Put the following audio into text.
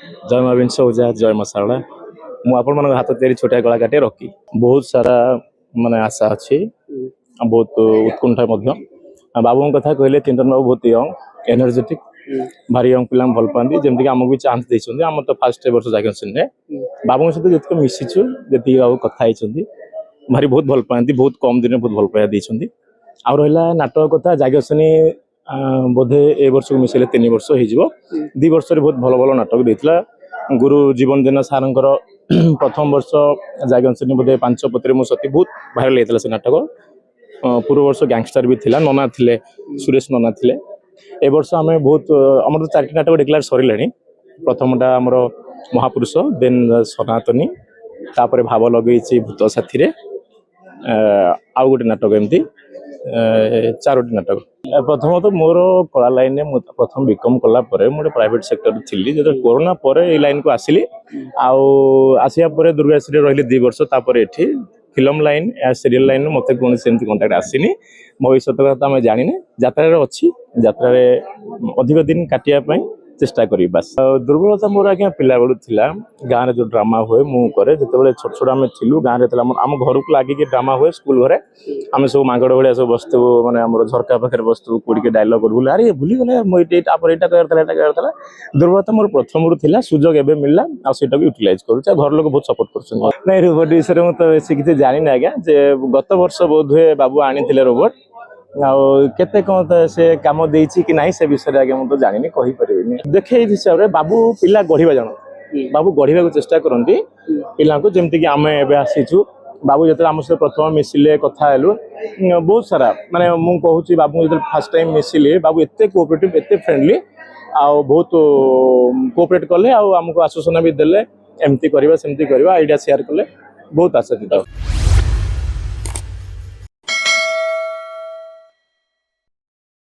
जय माँ विंश ओझा जय माँ सारला मु आपण मन हाथ तैयारी छोटिया कलाकाटे रखी बहुत सारा माने आशा अच्छी बहुत उत्कंठा बाबू कथा कहले चिंतन बाबू बहुत यंग एनर्जेटिक भारी यंग पिला भल पाती जमीक आमको भी चांस देते आम तो फास्ट वर्ष जागन बाबू सहित जितक मिशिचु जी बाबू कथा भारी बहुत भल पाती बहुत कम दिन बहुत भल पाया देते आ रहा नाटक कथा जागसनी बोधे ए वर्ष को मिसेले 3 वर्ष हो 2 वर्ष बहुत भल भल नाटक देता गुरु जीवन जेना सार प्रथम वर्ष जागंसनी बोधे 5 पत्री मो सती बहुत भाइराल होता से नाटक पूर्व वर्ष गैंगस्टर भी थिला नना थिले सुरेश नना थिले ए वर्ष आम बहुत आम तो 4टी नाटक डिक्लेयर सर प्रथमटा आमर महापुरुष देन सनातनी तापर भाव लगे भूत साथी आउ गोटे नाटक एमती 4टी नाटक प्रथम तो मोर कला लाइन में प्रथम बीकॉम कला मुझे प्राइवेट सेक्टर थी जो कोरोना पर ये लाइन को आसिली आसिया दुर्गाश्री रही 2 वर्ष तापर एठी फिल्म लाइन या सीरियल लाइन मत कौन से कंटाक्ट आसनी भविष्य कथा आम जानी यात्रा अच्छी यात्रा अधिक दिन काटापी चेष्टा करी बस दुर्बलता मोर आज्ञा पिला बेलू थिला गाँव में जो ड्रामा हुए मुझे जिते छोट छोट आम थिलु गाँव में आम घर को लगिक ड्रामा हुए स्कूल घरे आम सब मागड़ भाया सब बसतु मैंने आम झरका पाखे बसतु कूड़ी डायलग करूँ अरे भूली गले मुझे कहता दुर्बलता मोर प्रथम था सुजोग एवं मिलला आटा यूटिलाइज करूँ घर लोग बहुत सपोर्ट कर रोबोट विषय में तो बेसी किसी जानी आज्ञा गत वर्ष बोध हुए बाबू आनी रोबोट आते कौन से कम देछि कि नहीं से विषय आगे मुझे जानी कही पारे देखे हिसाब से बाबू पिला गढ़ा जान बाबू गढ़ा चेष्टा करती पिला जमीक आम एवं आसीचु बाबू जो आम सहित प्रथम मिसिले कथा हेलु बहुत सारा माने मु कहूँ बाबू जो फास्ट टाइम मिसिले बाबू एत कोऑपरेटिव एत फ्रेंडली आ बहुत कोऑपरेट कले आमको आश्वासन भी देले एमती करवा सेमती करवा आइडिया शेयर कले बहुत आशा